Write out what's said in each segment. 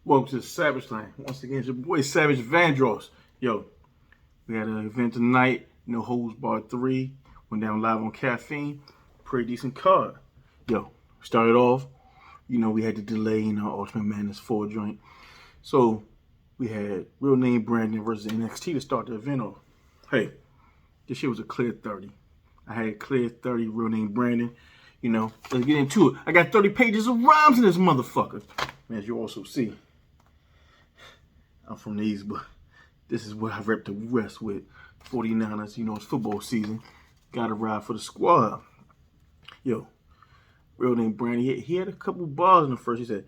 Welcome to the Savage Line. Once again, it's your boy Savage Vandross. Yo, we had an event tonight. No Holds Barred 3. Went down live on Caffeine. Pretty decent card. Yo, started off, we had the delay in our Ultimate Madness 4 joint. So, we had Real Name Brandon versus NXT to start the event off. Hey, this shit was a clear 30. I had a clear 30 Real Name Brandon. Let's get into it. I got 30 pages of rhymes in this motherfucker. As you also see, I'm from these, but this is what I rep the West with. 49ers, it's football season. Gotta ride for the squad. Yo, Real Name Brandon, he had a couple bars in the first. He said,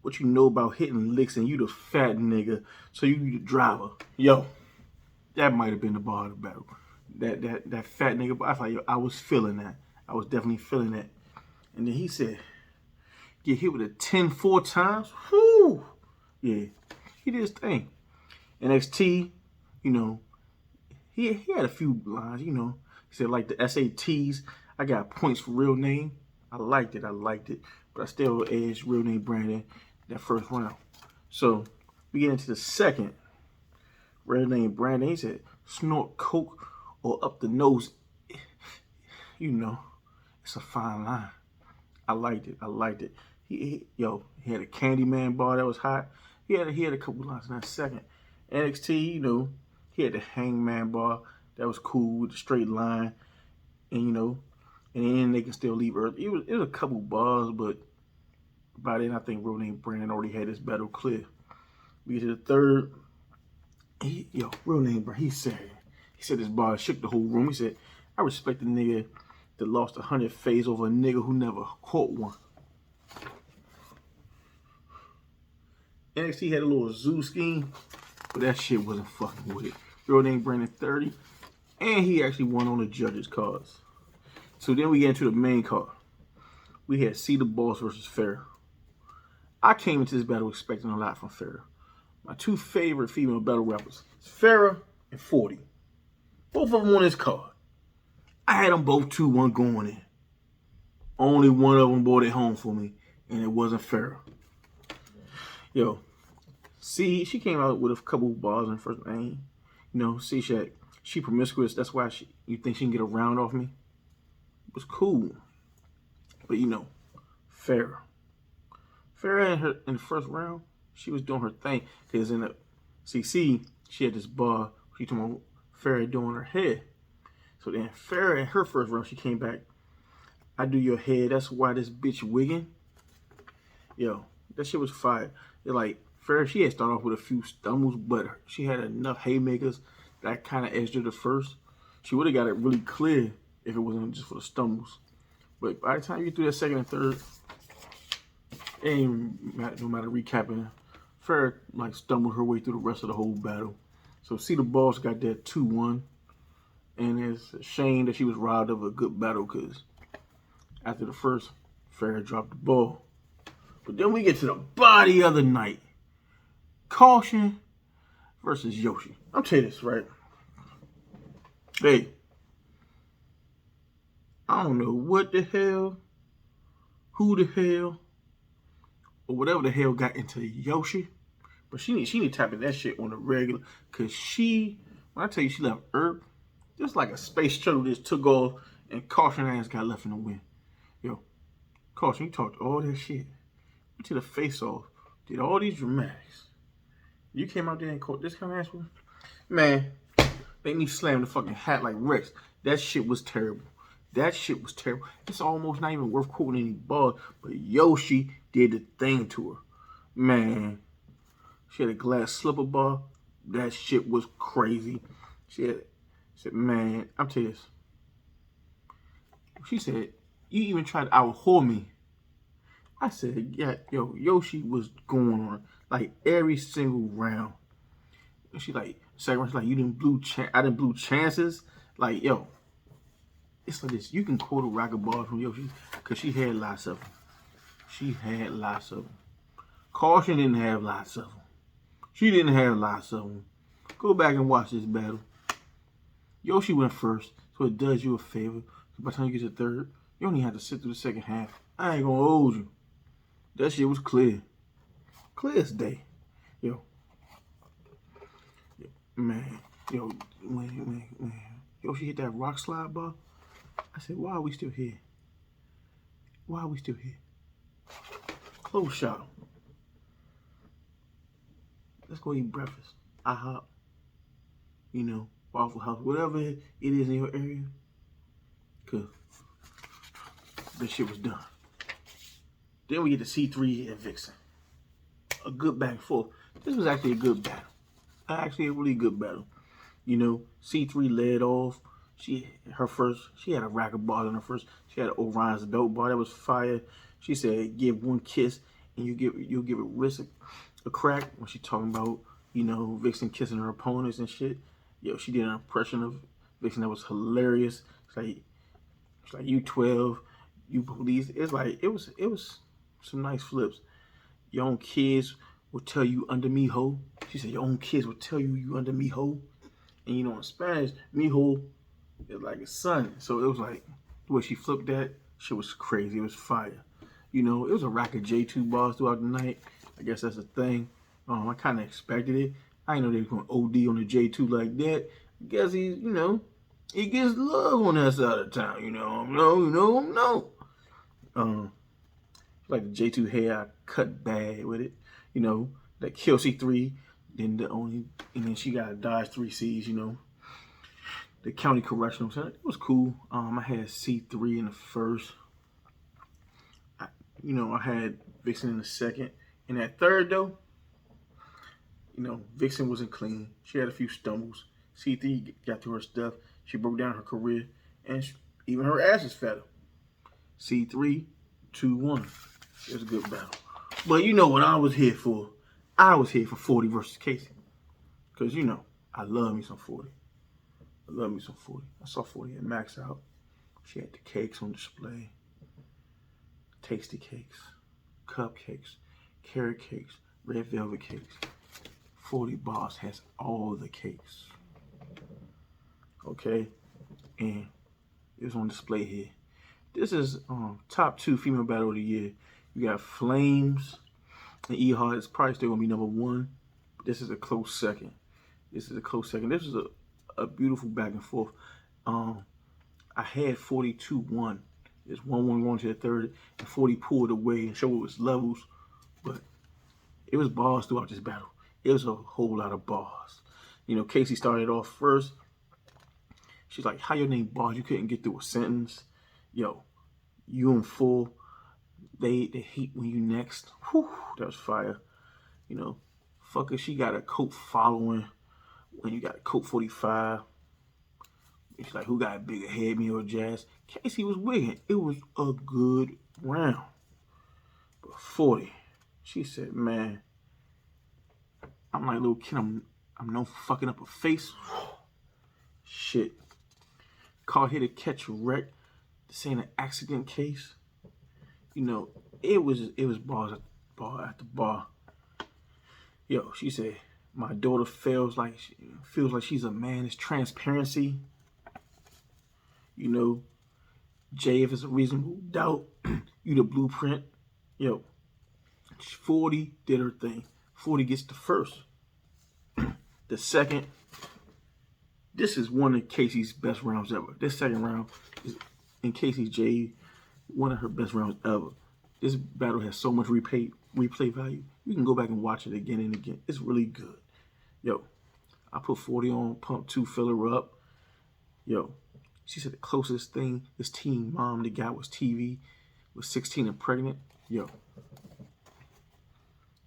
what you know about hitting licks and you the fat nigga, so you the driver. Yo, that might have been the bar of the battle. That fat nigga, but I thought, I was feeling that. I was definitely feeling that. And then he said, get hit with a 10 4 times. Whoo! Yeah, he did his thing. NXT, he had a few lines, He said, like the SATs, I got points for Real Name. I liked it. But I still edged Real Name Brandon that first round. So, we get into the second. Real Name Brandon, he said, snort coke or up the nose. It's a fine line. I liked it. He had a Candyman bar that was hot. He had a couple lines in that second. NXT, he had the Hangman bar that was cool with the straight line, and and then they can still leave early. It was a couple bars, but by then I think Real Name Brandon already had his battle clear. We get to the third. Real Name Brandon, he said this bar shook the whole room. He said, I respect the nigga that lost 100 Phase over a nigga who never caught one. NXT had a little zoo scheme, but that shit wasn't fucking with it. Real Name Brandon 30, and he actually won on the judges' cards. So then we get into the main card. We had See the Boss versus Farrah. I came into this battle expecting a lot from Farrah. My two favorite female battle rappers, Farrah and 40. Both of them on this card. I had them both 2-1 going in. Only one of them brought it home for me, and it wasn't Farrah. Yo, see, she came out with a couple bars in the first name. See, she promiscuous. That's why you think she can get a round off me? It was cool. But Farrah. Farrah in the first round, she was doing her thing. Because in the CC, she had this bar. She told me Farrah doing her head. So then Farrah in her first round, she came back. I do your head. That's why this bitch wigging. Yo, that shit was fire. They're like, Farrah, she had started off with a few stumbles, but she had enough haymakers that kind of edged her the first. She would have got it really clear if it wasn't just for the stumbles. But by the time you get through that second and third, it ain't no matter recapping. Farrah stumbled her way through the rest of the whole battle. So See the Boss got that 2-1. And it's a shame that she was robbed of a good battle because after the first, Farrah dropped the ball. But then we get to the body of the night. Caution versus Yoshi. I'll tell you this, right? Hey, I don't know what the hell, who the hell, or whatever the hell got into Yoshi, but she need to tap in that shit on the regular, because when I tell you she left Earth, just like a space shuttle just took off and Caution ass got left in the wind. Yo, Caution, you talked all that shit. Went to the face off, did all these dramatics. You came out there and caught this kind of ass with? Man, make me slam the fucking hat like Rex. That shit was terrible. It's almost not even worth quoting any bars, but Yoshi did the thing to her. Man, she had a glass slipper bar. That shit was crazy. She said, man, I'm telling you this. She said, you even tried to outwhore me. I said, yeah, Yoshi was going on like every single round. And she second round, she's like, I didn't blew chances. Like, yo, it's like this. You can quote a rocket ball from Yoshi because she had lots of them. Caution didn't have lots of them. She didn't have lots of them. Go back and watch this battle. Yoshi went first, so it does you a favor. By the time you get to third, you don't even have to sit through the second half. I ain't gonna hold you. That shit was clear. Clear as day. Yo, man, yo, man, yo, she hit that rock slide ball. I said, why are we still here? Why are we still here? Close shot. Let's go eat breakfast. IHOP, Waffle House, whatever it is in your area. Cause this shit was done. Then we get to C3 and Vixen. A good back and forth. This was actually a good battle. Actually a really good battle. C3 led off. She had a rack of bars in her first. She had an Orion's belt bar that was fire. She said, give one kiss and you'll give a wrist a crack when she talking about, Vixen kissing her opponents and shit. Yo, she did an impression of Vixen that was hilarious. It's like you 12, you police. It's like it was some nice flips. Your own kids will tell you under me ho. She said your own kids will tell you under me ho. And in Spanish, mijo is like a son. So it was like the way she flipped that shit was crazy. It was fire. It was a rack of J2 bars throughout the night. I guess that's a thing. I kind of expected it. I didn't know they were going to OD on the J2 like that. I guess he gets love on that side of town. No. Like the J2 hair, I cut bad with it. That kill C3. And then she got a Dodge 3Cs. The county correctional center. It was cool. I had C3 in the first. I had Vixen in the second. In that third though, Vixen wasn't clean. She had a few stumbles. C3 got to her stuff. She broke down her career, and even her ass is fatter. C3, 2-1. It was a good battle. But you know what I was here for? I was here for 40 versus Casey. Because, I love me some 40. I saw 40 at Max Out. She had the cakes on display. Tasty cakes, cupcakes, carrot cakes, red velvet cakes. 40 Boss has all the cakes. Okay? And it was on display here. This is top 2 female battle of the year. You got Flames and E-Hart. It's probably still going to be number 1. But this is a close second. This is a beautiful back and forth. I had 42-1. It's 1-1 going to the third, and 40 pulled away and showed its levels. But it was bars throughout this battle. It was a whole lot of bars. Casey started off first. She's like, how your name bars? You couldn't get through a sentence. Yo, you and full. They hate when you next. Whew, that was fire. Fucker, she got a cult following when you got a Colt 45. It's like, who got a bigger head, me or Jazz? Casey was wigging. It was a good round. But 40, she said, man, I'm like a little kid. I'm no fucking up a face. Shit. Caught here to catch a wreck. This ain't an accident case. It was bar after bar. Yo, she said, my daughter feels like she's a man. It's transparency. Jay, if it's a reasonable doubt, you the blueprint. Yo, 40 did her thing. 40 gets the first. The second, this is one of Casey's best rounds ever. This second round is, in Casey J, one of her best rounds ever. This battle has so much replay value. You can go back and watch it again and again. It's really good. Yo, I put 40 on, pump 2, fill her up. Yo, she said the closest thing this teen mom that got was TV, was 16 and pregnant. Yo,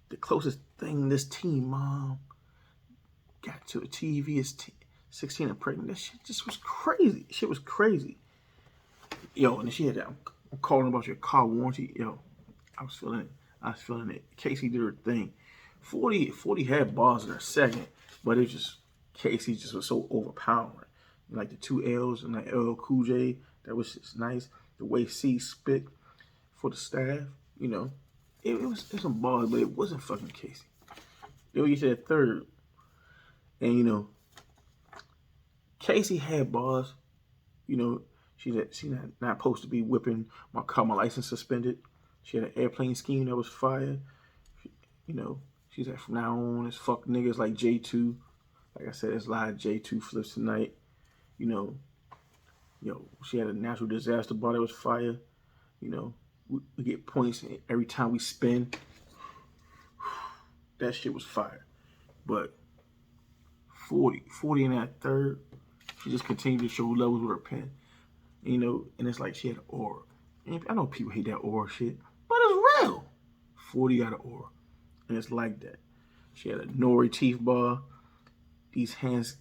the closest thing this teen mom got to a TV is 16 and pregnant. That shit just was crazy. Shit was crazy. Yo, and then she had that, I'm calling about your car warranty. Yo, I was feeling it. Casey did her thing. 40 had bars in her second, but it just, Casey just was so overpowering. Like the 2 L's and like LL Cool J, that was just nice. The way C spit for the staff, it was some bars, but it wasn't fucking Casey. Then we get to that third, and Casey had bars. She's not supposed to be whipping my car, my license suspended. She had an airplane scheme that was fire. She She said from now on, it's fuck niggas like J2. Like I said, it's a lot of J2 flips tonight. You know, yo, she had a natural disaster bar that was fire. You know, we get points every time we spin. That shit was fire. But 40 in that third, she just continued to show levels with her pen. You know, and it's like she had an aura. And I know people hate that aura shit, but it's real. 40 got an aura. And it's like that. She had a Nori teeth bar. These hands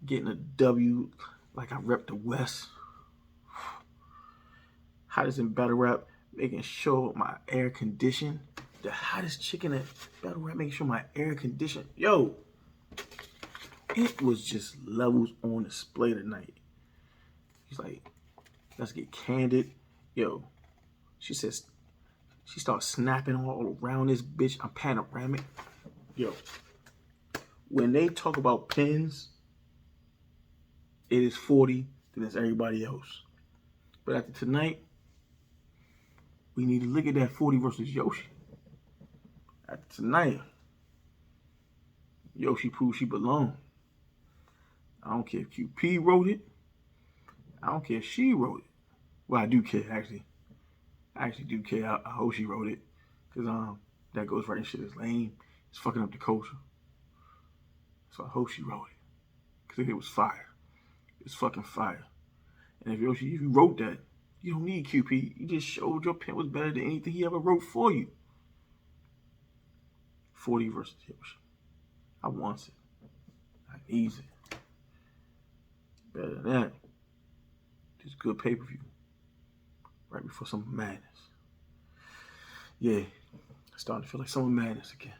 getting a W like I repped the West. Hottest in battle rap, making sure my air condition. The hottest chick in that battle rap, making sure my air condition. Yo, it was just levels on display tonight. She's like, let's get candid. Yo, she says, she starts snapping all around this bitch. I'm panoramic. Yo, when they talk about pins, it is 40, then it's everybody else. But after tonight, we need to look at that 40 versus Yoshi. After tonight, Yoshi proved she belonged. I don't care if QP wrote it. I don't care if she wrote it. Well, I do care, actually. I actually do care. I hope she wrote it. Because that ghostwriting shit is lame. It's fucking up the culture. So I hope she wrote it. Because it was fire. It's fucking fire. And if Yoshi, if you wrote that, you don't need QP. You just showed your pen was better than anything he ever wrote for you. 40 versus Yoshi. I want it. I need it. Better than that. Just good pay-per-view. Right before Summer Madness. Yeah. Starting to feel like Summer Madness again.